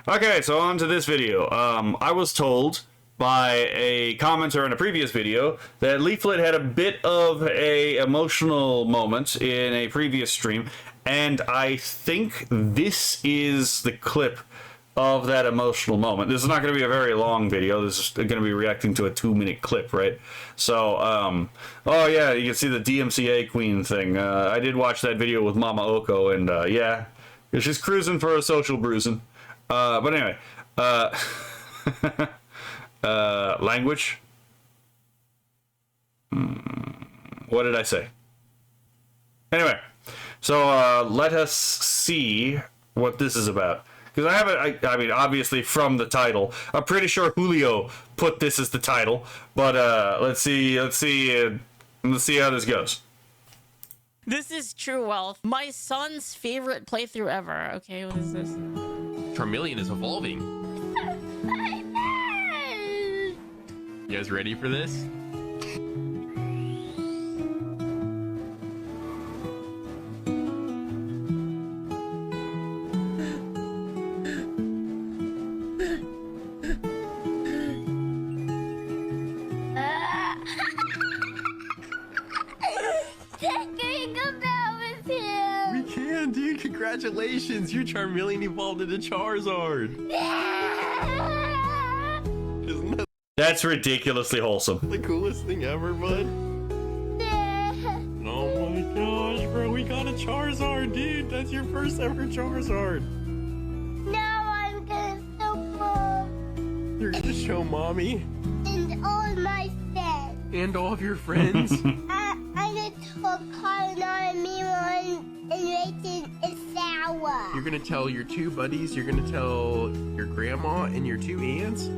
Okay, so on to this video. I was told by a commenter in a previous video that Leaflit had a bit of a emotional moment in a previous stream, and I think this is the clip of that emotional moment. This is not going to be a very long video. This is going to be reacting to a 2-minute clip, right? So, oh yeah, you can see the DMCA queen thing. I did watch that video with Mama Oko, and yeah, she's cruising for a social bruising. But anyway, language. What did I say? Anyway, so let us see what this is about. Because I haven't, I mean, obviously from the title, I'm pretty sure Julio put this as the title. But let's see how this goes. This is True Wealth, my son's favorite playthrough ever. Okay, what is this? Charmeleon is evolving. You guys ready for this? We can, dude. Congratulations. Your Charmeleon evolved into Charizard. Isn't that That's ridiculously wholesome. the coolest thing ever, bud? Oh my gosh, bro. We got a Charizard, dude. That's your first ever Charizard. Now I'm gonna show mom You're gonna show mommy and all my friends. and all of your friends. I'm gonna tell Carl me one and Rachel is sour. You're gonna tell your two buddies, you're gonna tell your grandma and your two aunts.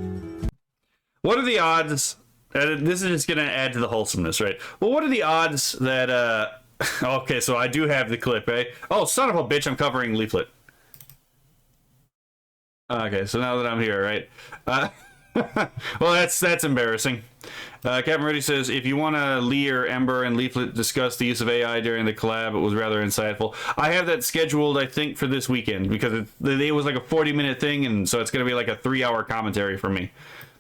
What are the odds? This is just going to add to the wholesomeness, right? Well, what are the odds that... okay, so I do have the clip, eh? Oh, son of a bitch, I'm covering Leaflit. Okay, so now that I'm here, right? Well, that's embarrassing. Captain Reddy says, if you want to Lear, Ember, and Leaflit discuss the use of AI during the collab, it was rather insightful. I have that scheduled, I think, for this weekend, because it was like a 40-minute thing, and so it's going to be like a 3-hour commentary for me.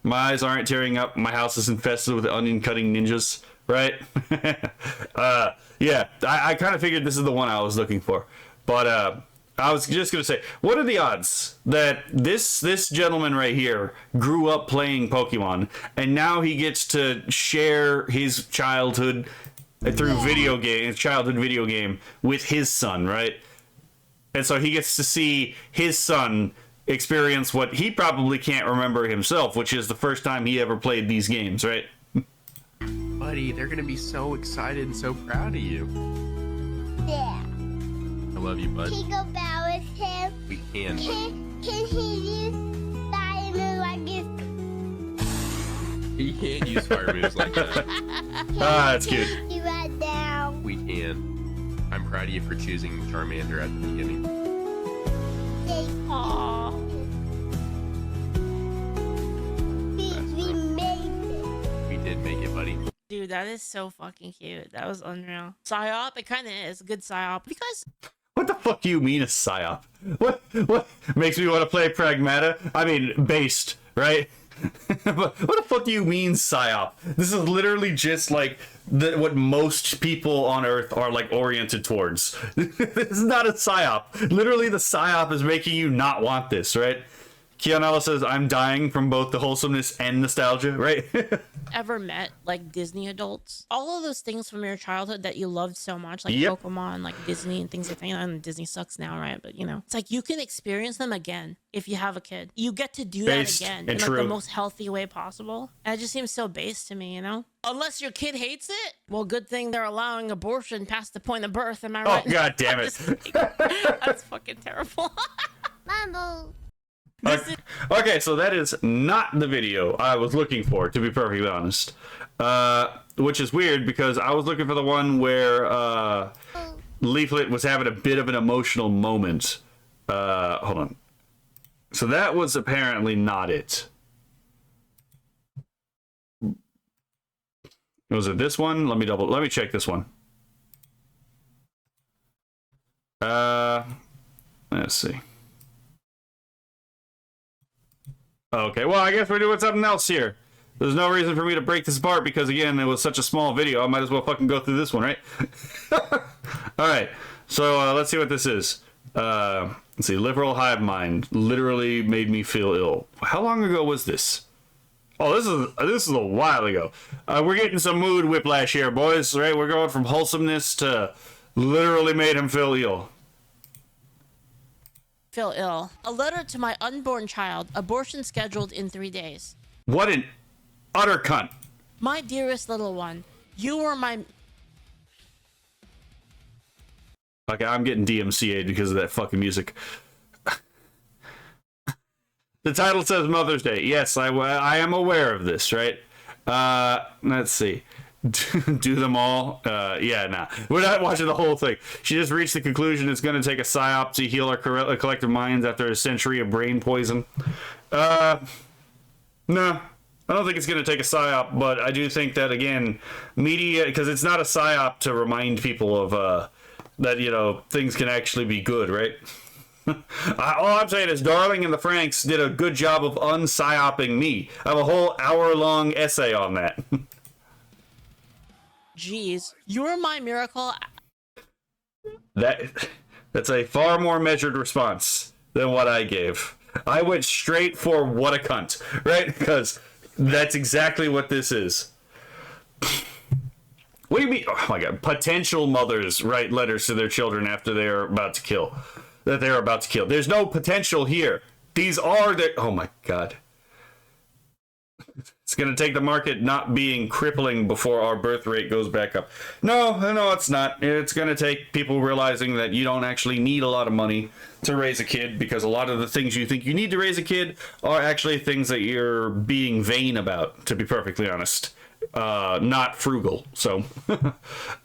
My eyes aren't tearing up. My house is infested with onion-cutting ninjas, right? Yeah, I kind of figured this is the one I was looking for. But I was just going to say, what are the odds that this gentleman right here grew up playing Pokemon, and now he gets to share his childhood through childhood video game with his son, right? And so he gets to see his son experience what he probably can't remember himself, which is the first time he ever played these games, right? Buddy, they're gonna be so excited and so proud of you. Yeah. I love you, bud. Can you go bow with him? We can, buddy. Can he use diamond like this? He can't use fire moves like that. That's cute. You right down. We can. I'm proud of you for choosing Charmander at the beginning. Aww. We made it. We did make it, buddy. Dude, that is so fucking cute. That was unreal. Psyop, it kind of is. Good psyop. Because What the fuck do you mean a psyop? What makes me want to play Pragmata? I mean, based, right? But what the fuck do you mean psyop? This is literally just like what most people on Earth are like oriented towards. This is not a psyop. Literally, the psyop is making you not want this, right? Kianella says, I'm dying from both the wholesomeness and nostalgia, right? ever met like Disney adults, all of those things from your childhood that you loved so much, like Yep. Pokemon, like Disney and things like that. And Disney sucks now, right? But you know, it's like you can experience them again if you have a kid. You get to do Based that again and in like true. the most healthy way possible. And it just seems so base to me, you know? Unless your kid hates it. Well, good thing they're allowing abortion past the point of birth. Am I Oh, right? god damn I'm it. just like, that's fucking terrible. Mumble. This is Okay, so that is not the video I was looking for, to be perfectly honest. Which is weird because I was looking for the one where Leaflit was having a bit of an emotional moment. Hold on. So that was apparently not it. Was it this one? Let me check this one. Let's see. Okay, well, I guess we're doing something else here. There's no reason for me to break this apart because, again, it was such a small video. I might as well fucking go through this one, right? Alright, so let's see what this is. Let's see, liberal hive mind literally made me feel ill. How long ago was this? Oh, this is a while ago. We're getting some mood whiplash here, boys, right? We're going from wholesomeness to literally made him feel ill. Feel ill. A letter to my unborn child. Abortion scheduled in 3 days. What an utter cunt. My dearest little one, you were my... Okay, I'm getting DMCA'd because of that fucking music. The title says Mother's Day. Yes, I am aware of this, right? Let's see. Do them all? Yeah, nah. We're not watching the whole thing. She just reached the conclusion it's going to take a psyop to heal our collective minds after a century of brain poison. No. I don't think it's going to take a psyop, but I do think that, again, media, because it's not a psyop to remind people of, that, you know, things can actually be good, right? All I'm saying is Darling and the Franks did a good job of unpsyoping me. I have a whole hour-long essay on that. Jeez, you were my miracle. That's a far more measured response than what I gave. I went straight for what a cunt, right? Because that's exactly what this is. What do you mean? Oh my god. Potential mothers write letters to their children after they're about to kill. That they're about to kill. There's no potential here. These are the... Oh my god. It's going to take the market not being crippling before our birth rate goes back up. No, it's not. It's going to take people realizing that you don't actually need a lot of money to raise a kid, because a lot of the things you think you need to raise a kid are actually things that you're being vain about, to be perfectly honest. Not frugal. So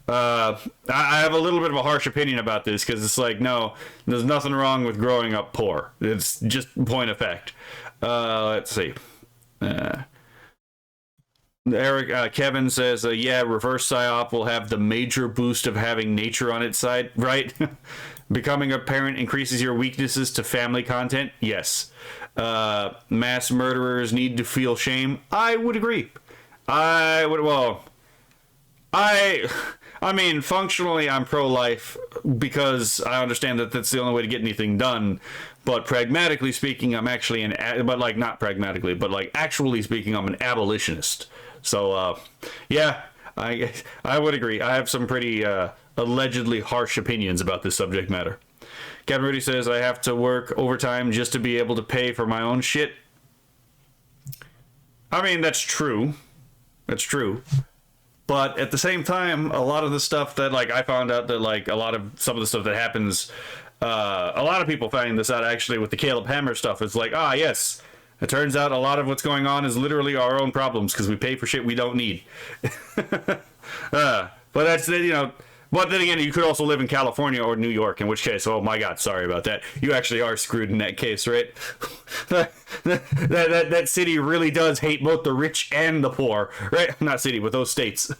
I have a little bit of a harsh opinion about this, because it's like, no, there's nothing wrong with growing up poor. It's just point of fact. Let's see. Kevin says, yeah, reverse psyop will have the major boost of having nature on its side, right? Becoming a parent increases your weaknesses to family content. Yes. Mass murderers need to feel shame. I would agree. I mean, functionally, I'm pro-life because I understand that that's the only way to get anything done. But pragmatically speaking, I'm actually not pragmatically, but like actually speaking, I'm an abolitionist. So, yeah, I would agree. I have some pretty allegedly harsh opinions about this subject matter. Kevin Rudy says, I have to work overtime just to be able to pay for my own shit. I mean, that's true. That's true. But at the same time, a lot of the stuff that, like, I found out that, like, some of the stuff that happens, a lot of people finding this out actually with the Caleb Hammer stuff. It's like, yes, it turns out a lot of what's going on is literally our own problems because we pay for shit we don't need. But that's, you know, but then again, you could also live in California or New York, in which case, oh my god, sorry about that. You actually are screwed in that case, right? that city really does hate both the rich and the poor, right? Not city, but those states.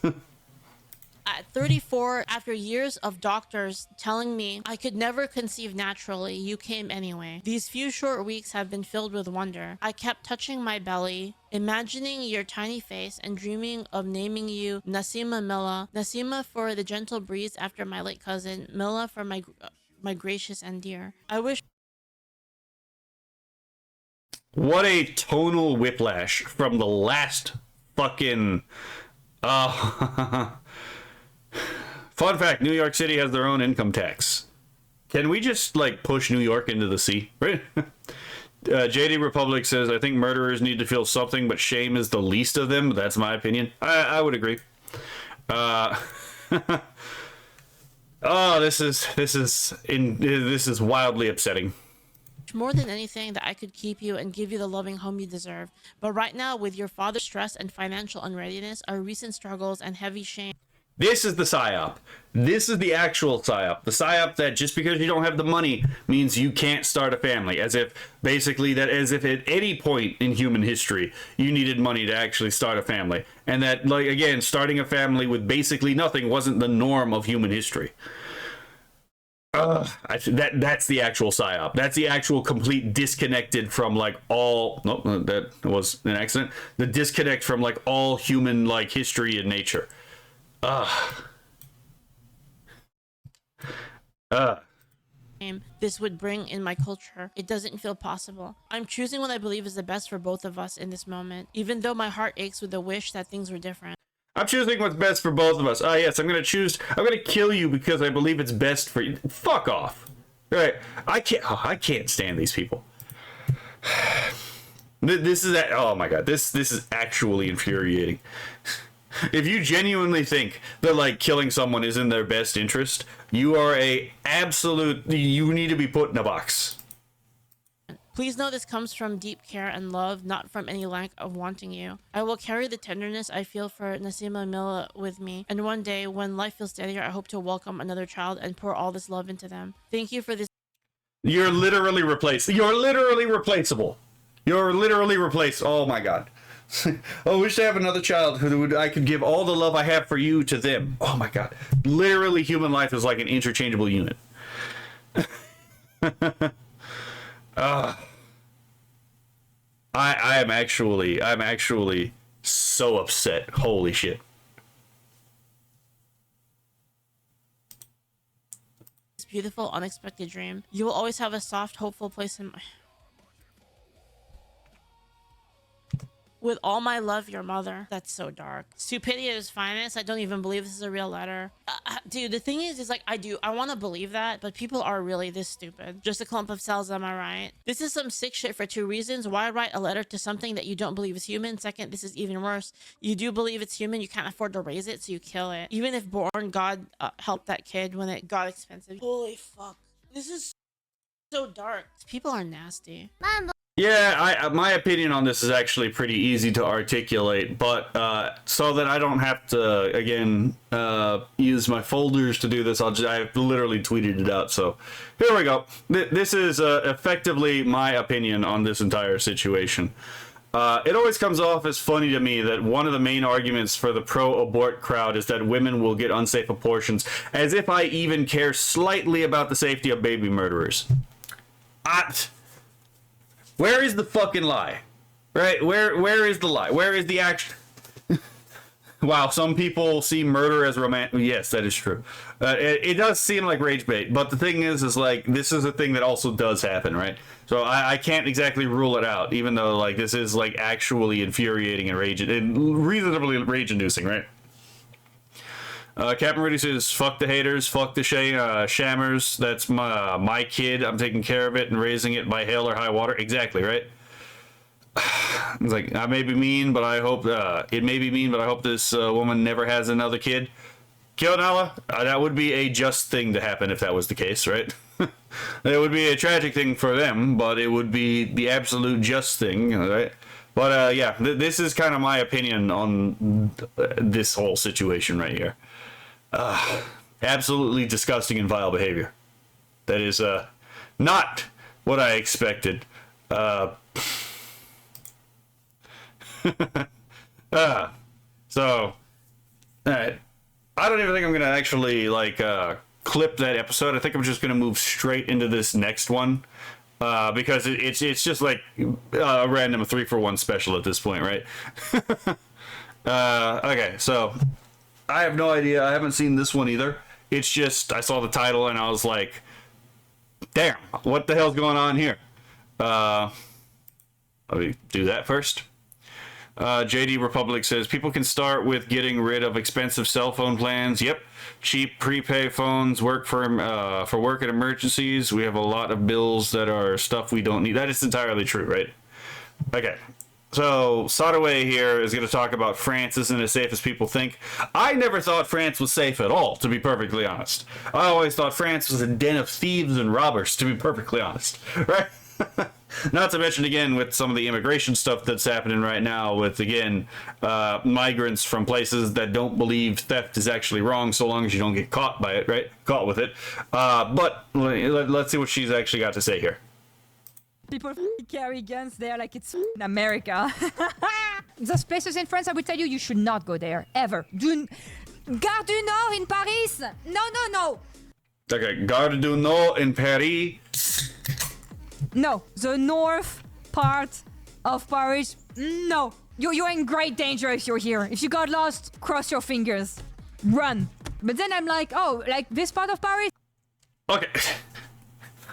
At 34, after years of doctors telling me I could never conceive naturally, you came anyway. These few short weeks have been filled with wonder. I kept touching my belly, imagining your tiny face, and dreaming of naming you Nasima Milla. Nasima for the gentle breeze after my late cousin, Milla for my gracious and dear. I wish... What a tonal whiplash from the last fucking... Fun fact, New York City has their own income tax. Can we just, like, push New York into the sea? Right? JD Republic says, I think murderers need to feel something, but shame is the least of them. That's my opinion. I would agree. This is wildly upsetting. More than anything that I could keep you and give you the loving home you deserve. But right now, with your father's stress and financial unreadiness, our recent struggles and heavy shame... This is the psyop. This is the actual psyop. The psyop that just because you don't have the money means you can't start a family. As if at any point in human history you needed money to actually start a family. And that, like, again, starting a family with basically nothing wasn't the norm of human history. That's the actual psyop. That's the actual complete disconnected from like all. Nope, that was an accident. The disconnect from like all human like history and nature. This would bring in my culture. It doesn't feel possible. I'm choosing what I believe is the best for both of us in this moment, even though my heart aches with the wish that things were different. I'm choosing what's best for both of us. Yes, I'm gonna kill you because I believe it's best for you. Fuck off. Right? I can't stand these people. This is oh my god. This is actually infuriating. If you genuinely think that like killing someone is in their best interest, you are you need to be put in a box. Please know this comes from deep care and love, not from any lack of wanting you. I will carry the tenderness I feel for Nasima Milla with me, and one day, when life feels steadier, I hope to welcome another child and pour all this love into them. Thank you for this. You're literally replaceable. You're literally replaceable. You're literally replaceable. Oh my god. I wish I have another child who I could give all the love I have for you to them. Oh my god. Literally, human life is like an interchangeable unit. I'm actually so upset. Holy shit. This beautiful, unexpected dream. You will always have a soft, hopeful place in my... With all my love, your mother. That's so dark. Stupidity at its finest. I don't even believe this is a real letter. Dude, the thing is like, I want to believe that, but people are really this stupid. Just a clump of cells, am I right? This is some sick shit for two reasons. Why write a letter to something that you don't believe is human? Second, this is even worse. You do believe it's human, you can't afford to raise it, so you kill it. Even if born, God helped that kid when it got expensive. Holy fuck. This is so dark. People are nasty. Yeah, my opinion on this is actually pretty easy to articulate, but so that I don't have to again use my folders to do this, I've literally tweeted it out. So here we go. This is effectively my opinion on this entire situation. It always comes off as funny to me that one of the main arguments for the pro-abort crowd is that women will get unsafe abortions, as if I even care slightly about the safety of baby murderers. Where is the fucking lie? Right? Where is the lie? Where is the action? Wow, some people see murder as romantic. Yes, that is true. It does seem like rage bait, but the thing is like, this is a thing that also does happen, right? So I can't exactly rule it out, even though like this is like actually infuriating and reasonably rage-inducing, right? Captain Rudy says, fuck the haters, fuck the shammers. That's my kid. I'm taking care of it and raising it by hell or high water. Exactly, right? It's like, I may be mean, but I hope it may be mean, but I hope this woman never has another kid. Kill Nala. That would be a just thing to happen if that was the case, right? It would be a tragic thing for them, but it would be the absolute just thing, right? But yeah, this is kind of my opinion on this whole situation right here. Absolutely disgusting and vile behavior. That is not what I expected. So all right, I don't even think I'm gonna actually like clip that episode. I think I'm just gonna move straight into this next one, because it's just like a random 3-for-1 special at this point, right? Okay, so I have no idea. I haven't seen this one either. It's just I saw the title and I was like, damn, what the hell's going on here? Let me do that first. JD Republic says people can start with getting rid of expensive cell phone plans. Yep, cheap prepay phones work for work and emergencies. We have a lot of bills that are stuff we don't need. That is entirely true, right? Okay, so Saruei here is going to talk about France isn't as safe as people think. I never thought France was safe at all, to be perfectly honest. I always thought France was a den of thieves and robbers, to be perfectly honest, right? Not to mention, again, with some of the immigration stuff that's happening right now with, again, migrants from places that don't believe theft is actually wrong so long as you don't get caught by it, right? Caught with it. But let's see what she's actually got to say here. People carry guns there like it's in America. Those places in France, I would tell you, you should not go there, ever. Gare du Nord in Paris? No, no, no. Okay, Gare du Nord in Paris. No, the north part of Paris. No, you're in great danger if you're here. If you got lost, cross your fingers, run. But then I'm like, oh, like this part of Paris. Okay,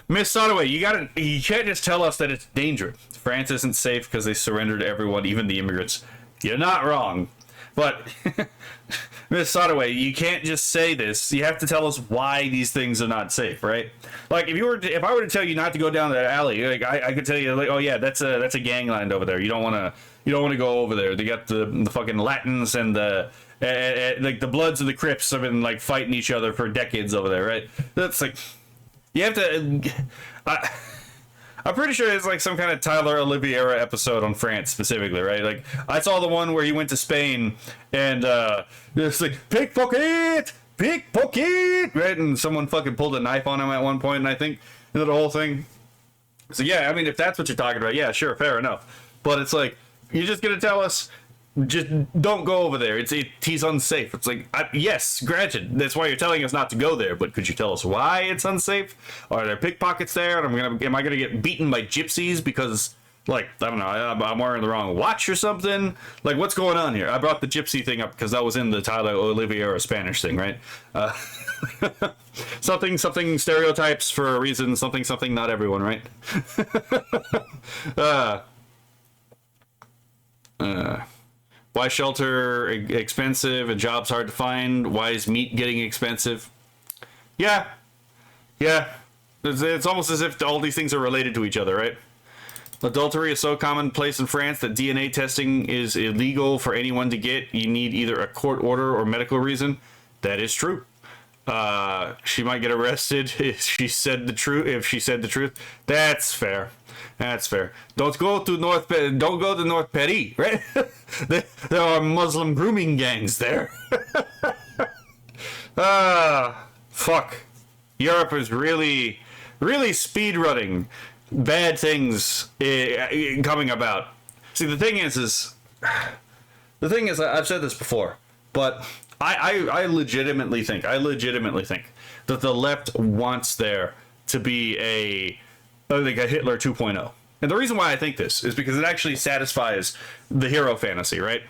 Miss Saruei, you can't just tell us that it's dangerous. France isn't safe because they surrendered everyone, even the immigrants. You're not wrong, but Miss Saruei, you can't just say this. You have to tell us why these things are not safe, right? Like if I were to tell you not to go down that alley, like I could tell you, like, oh yeah, that's a gangland over there. You don't want to go over there. They got the fucking Latins and the like the Bloods and the Crips have been like fighting each other for decades over there, right? That's like you have to. I'm pretty sure it's like some kind of Tyler Oliveira episode on France specifically, right? Like I saw the one where he went to Spain and it's like pickpocket, right? And someone fucking pulled a knife on him at one point, and I think the whole thing. So yeah, I mean, if that's what you're talking about, yeah, sure, fair enough. But it's like you're just gonna tell us. Just don't go over there. He's unsafe. It's like yes, granted, that's why you're telling us not to go there. But could you tell us why it's unsafe? Are there pickpockets there? And am I gonna get beaten by gypsies because like I don't know, I'm wearing the wrong watch or something? Like what's going on here? I brought the gypsy thing up because that was in the Tyler Oliveira Spanish thing, right? Something stereotypes for a reason. Something not everyone, right? Why shelter expensive and jobs hard to find? Why is meat getting expensive? Yeah. It's almost as if all these things are related to each other, right? Adultery is so commonplace in France that DNA testing is illegal for anyone to get. You need either a court order or medical reason. That is true. She might get arrested if she said the truth. That's fair. Don't go to North Paris, right? There are Muslim grooming gangs there. Fuck. Europe is really speed running bad things coming about. See, the thing is I've said this before, but I legitimately think that the left wants there to be a Hitler 2.0. And the reason why I think this is because it actually satisfies the hero fantasy, right?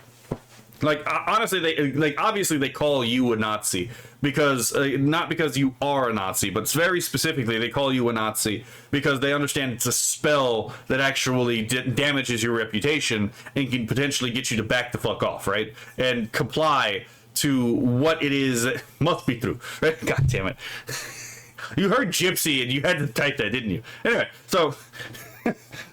Like honestly, obviously they call you a Nazi because not because you are a Nazi, but very specifically they call you a Nazi because they understand it's a spell that actually damages your reputation and can potentially get you to back the fuck off, right? And comply to what it is that must be true, right? God damn it. You heard gypsy and you had to type that, didn't you? Anyway, so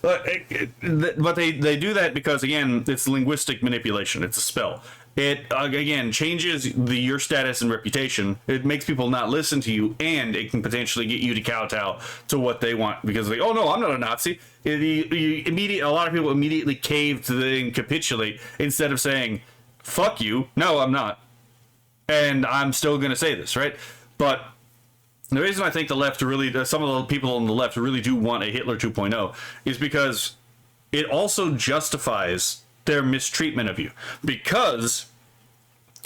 but they do that because again it's linguistic manipulation. It's a spell. It again changes your status and reputation. It makes people not listen to you, and it can potentially get you to kowtow to what they want because like, oh no, I'm not a Nazi. A lot of people immediately cave to and capitulate instead of saying fuck you. No, I'm not, and I'm still gonna say this, right? But the reason I think the left really, some of the people on the left really do want a Hitler 2.0 is because it also justifies their mistreatment of you. Because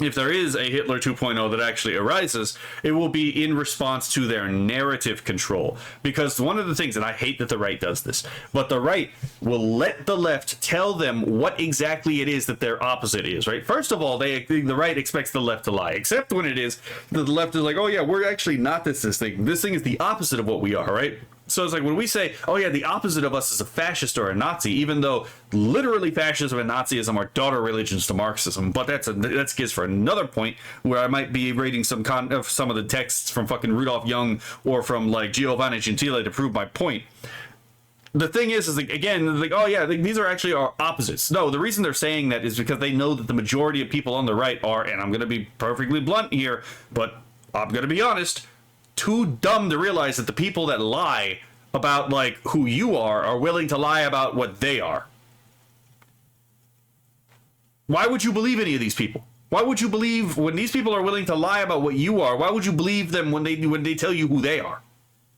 if there is a Hitler 2.0 that actually arises, it will be in response to their narrative control. Because one of the things, and I hate that the right does this, but the right will let the left tell them what exactly it is that their opposite is, right? First of all, the right expects the left to lie, except when it is that the left is like, oh yeah, we're actually not this thing. This thing is the opposite of what we are, right? So it's like when we say, oh yeah, the opposite of us is a fascist or a Nazi, even though literally fascism and Nazism are daughter religions to Marxism. But that's gives for another point where I might be reading some of the texts from fucking Rudolph Jung or from like Giovanni Gentile to prove my point. The thing is like, again, like, oh yeah, these are actually our opposites. No, the reason they're saying that is because they know that the majority of people on the right are, and I'm going to be perfectly blunt here, but I'm going to be honest, too dumb to realize that the people that lie about like who you are willing to lie about what they are. Why would you believe any of these people? Why would you believe when these people are willing to lie about what you are? Why would you believe them when they tell you who they are?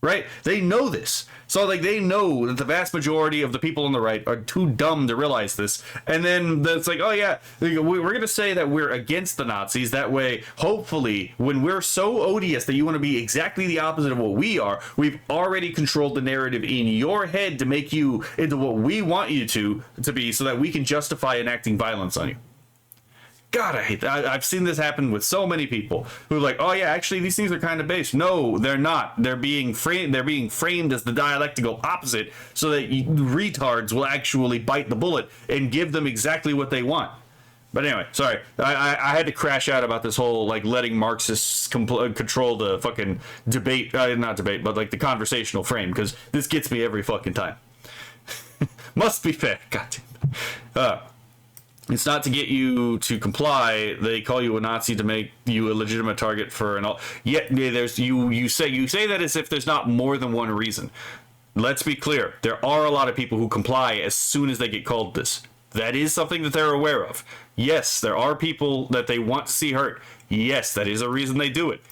right? They know this. So, like, they know that the vast majority of the people on the right are too dumb to realize this. And then it's like, oh, yeah, we're going to say that we're against the Nazis. That way, hopefully, when we're so odious that you want to be exactly the opposite of what we are, we've already controlled the narrative in your head to make you into what we want you to be so that we can justify enacting violence on you. God, I hate that. I've seen this happen with so many people who are like, oh yeah, actually these things are kind of based. No, they're not. They're being framed as the dialectical opposite so that retards will actually bite the bullet and give them exactly what they want. But anyway, sorry. I had to crash out about this whole, like, letting Marxists control the fucking debate, not debate, but like the conversational frame, because this gets me every fucking time. Must be fair. God damn. It's not to get you to comply. They call you a Nazi to make you a legitimate target for an all. Yet there's you say that as if there's not more than one reason. Let's be clear. There are a lot of people who comply as soon as they get called this. That is something that they're aware of. Yes, there are people that they want to see hurt. Yes, that is a reason they do it.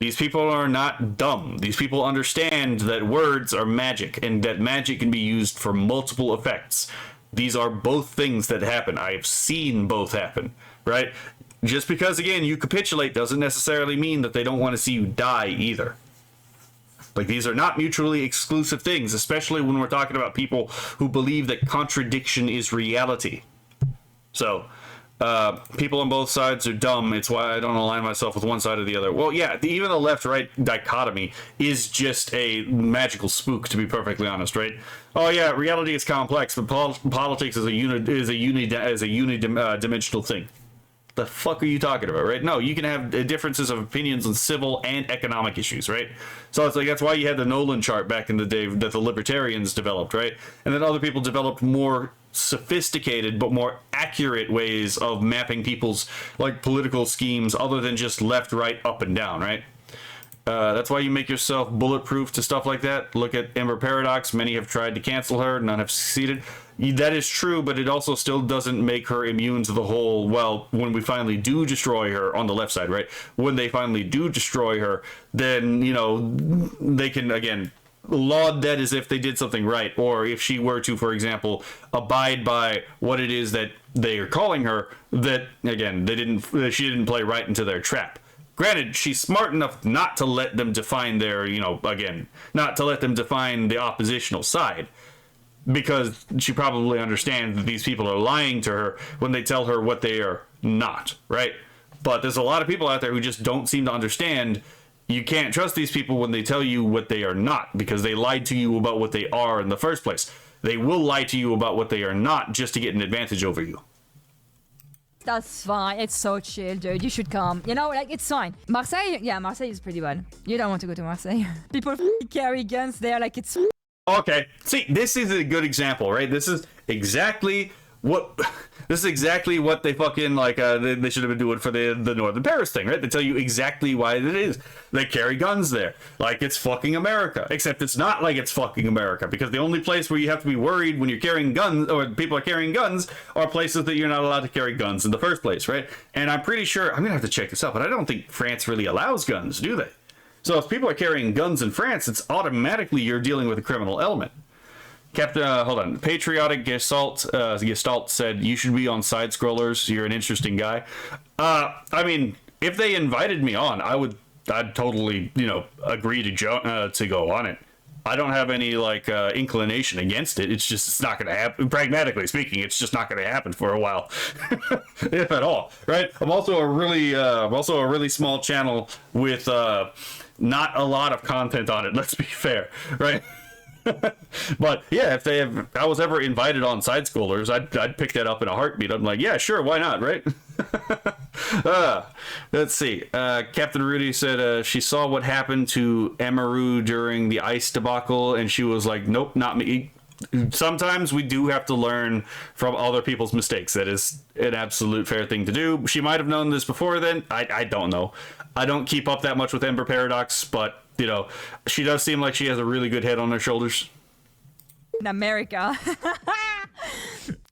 These people are not dumb. These people understand that words are magic and that magic can be used for multiple effects. These are both things that happen. I've seen both happen, right? Just because, again, you capitulate doesn't necessarily mean that they don't want to see you die either. Like, these are not mutually exclusive things, especially when we're talking about people who believe that contradiction is reality. So, people on both sides are dumb. It's why I don't align myself with one side or the other. Well, yeah, even the left-right dichotomy is just a magical spook, to be perfectly honest, right? Oh yeah, reality is complex, but politics is a unidimensional thing. The fuck are you talking about, right? No, you can have differences of opinions on civil and economic issues, right? So it's like, that's why you had the Nolan chart back in the day that the libertarians developed, right? And then other people developed more sophisticated but more accurate ways of mapping people's, like, political schemes other than just left, right, up, and down, right? That's why you make yourself bulletproof to stuff like that. Look at Ember Paradox. Many have tried to cancel her, none have succeeded. That is true, but it also still doesn't make her immune to the whole, well, when we finally do destroy her on the left side, right? When they finally do destroy her, then, you know, they can, again, laud that as if they did something right. Or if she were to, for example, abide by what it is that they are calling her, that, again, she didn't play right into their trap. Granted, she's smart enough not to let them define their, you know, again, not to let them define the oppositional side, because she probably understands that these people are lying to her when they tell her what they are not, right? But there's a lot of people out there who just don't seem to understand. You can't trust these people when they tell you what they are not, because they lied to you about what they are in the first place. They will lie to you about what they are not just to get an advantage over you. That's fine. It's so chill, dude. You should come. You know, like, it's fine. Marseille? Yeah, Marseille is pretty bad. You don't want to go to Marseille. People carry guns there like it's... Okay. See, this is a good example, right? This is exactly what they fucking, like, they should have been doing for the Northern Paris thing, right? They tell you exactly why it is. They carry guns there. Like it's fucking America. Except it's not like it's fucking America, because the only place where you have to be worried when you're carrying guns, or people are carrying guns, are places that you're not allowed to carry guns in the first place, right? And I'm pretty sure, I'm gonna have to check this out, but I don't think France really allows guns, do they? So if people are carrying guns in France, it's automatically you're dealing with a criminal element. Captain, hold on. Patriotic Gestalt said, you should be on side scrollers. You're an interesting guy. I mean, if they invited me on, I'd totally, you know, agree to go on it. I don't have any, like, inclination against it. It's not going to happen. Pragmatically speaking, it's just not going to happen for a while, if at all. Right? I'm also a really small channel with not a lot of content on it. Let's be fair, right? But yeah, if I was ever invited on side scrollers, I'd pick that up in a heartbeat. I'm like, yeah, sure, why not, right? Let's see. Captain Rudy said she saw what happened to Amaru during the ice debacle, and she was like, nope, not me. Sometimes we do have to learn from other people's mistakes. That is an absolute fair thing to do. She might have known this before then. I don't know. I don't keep up that much with Ember Paradox, but, you know, she does seem like she has a really good head on her shoulders. In America.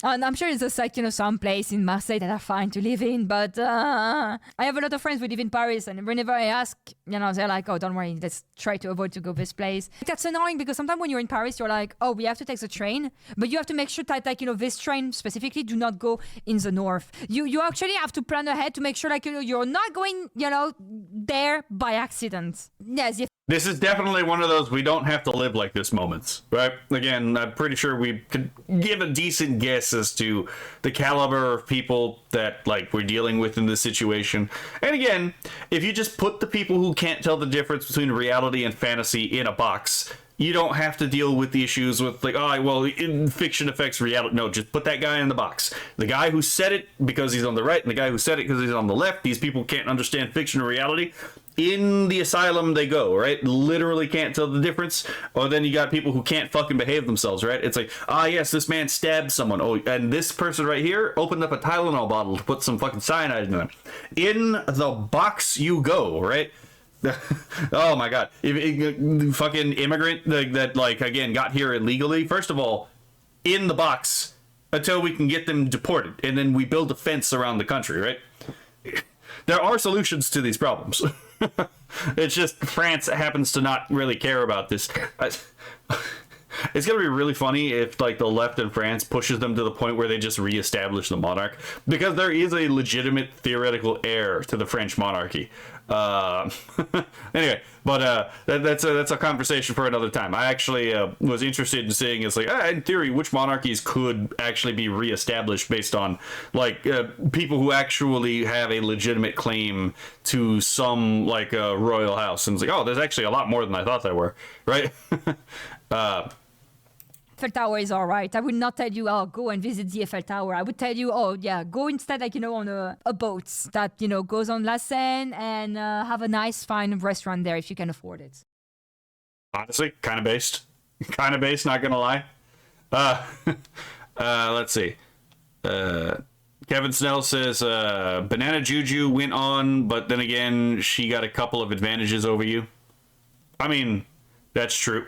And I'm sure it's just like, some place in Marseille that are fine to live in, but I have a lot of friends who live in Paris, and whenever I ask, they're like, oh, don't worry, let's try to avoid to go this place. That's annoying because sometimes when you're in Paris, you're like, oh, we have to take the train, but you have to make sure that, like, this train specifically do not go in the north. You actually have to plan ahead to make sure, like, you're not going, there by accident. Yes, This is definitely one of those we don't have to live like this moments, right? Again, I'm pretty sure we could give a decent guess as to the caliber of people that, like, we're dealing with in this situation. And again, if you just put the people who can't tell the difference between reality and fantasy in a box, you don't have to deal with the issues with, like, oh, well, fiction affects reality. No, just put that guy in the box. The guy who said it because he's on the right, and the guy who said it because he's on the left, these people can't understand fiction or reality. In the asylum they go, right? Literally can't tell the difference. Or then you got people who can't fucking behave themselves, right? It's like, yes, this man stabbed someone. Oh, and this person right here opened up a Tylenol bottle to put some fucking cyanide in them. In the box you go, right? Oh my god. Fucking immigrant that, like, again, got here illegally. First of all, in the box until we can get them deported. And then we build a fence around the country, right? There are solutions to these problems. It's just France happens to not really care about this. It's gonna be really funny if, like, the left in France pushes them to the point where they just reestablish the monarch, because there is a legitimate theoretical heir to the French monarchy. Anyway, but that's a conversation for another time. I actually was interested in seeing, it's like, in theory, which monarchies could actually be reestablished based on, like, people who actually have a legitimate claim to some, like, royal house. And it's like, oh, there's actually a lot more than I thought there were, right? Eiffel Tower is all right. I would not tell you, oh, go and visit the Eiffel Tower. I would tell you, oh, yeah, go instead, like, on a boat that, goes on La Seine, and have a nice, fine restaurant there if you can afford it. Honestly, kind of based. Kind of based, not gonna lie. Let's see. Kevin Snell says, Banana Juju went on, but then again, she got a couple of advantages over you. I mean, that's true.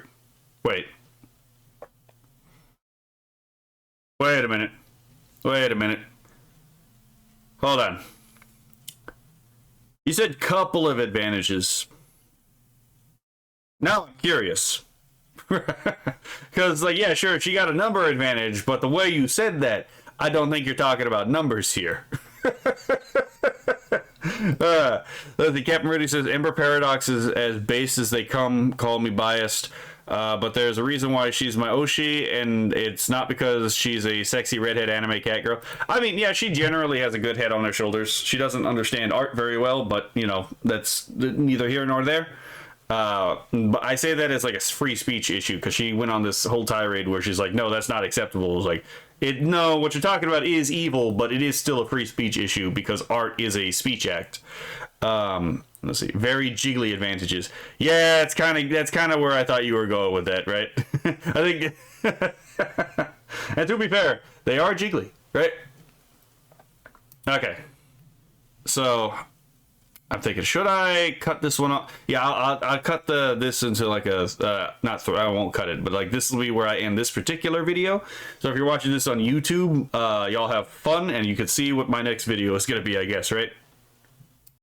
Wait a minute. Hold on. You said couple of advantages. Now I'm curious. Because, like, yeah, sure, she got a number advantage, but the way you said that, I don't think you're talking about numbers here. The Captain Rudy says, Ember Paradox is as base as they come, call me biased. But there's a reason why she's my Oshi, and it's not because she's a sexy redhead anime cat girl. I mean, yeah, she generally has a good head on her shoulders. She doesn't understand art very well, but, that's neither here nor there. But I say that as, like, a free speech issue, because she went on this whole tirade where she's like, no, that's not acceptable. It was like, no, what you're talking about is evil, but it is still a free speech issue because art is a speech act. Let's see. Very jiggly advantages. Yeah, that's kind of where I thought you were going with that, right? I think. And to be fair, they are jiggly, right? Okay. So I'm thinking, should I cut this one off? Yeah, I'll cut this into, like, a I won't cut it, but, like, this will be where I end this particular video. So if you're watching this on YouTube, y'all have fun, and you can see what my next video is gonna be, I guess, right?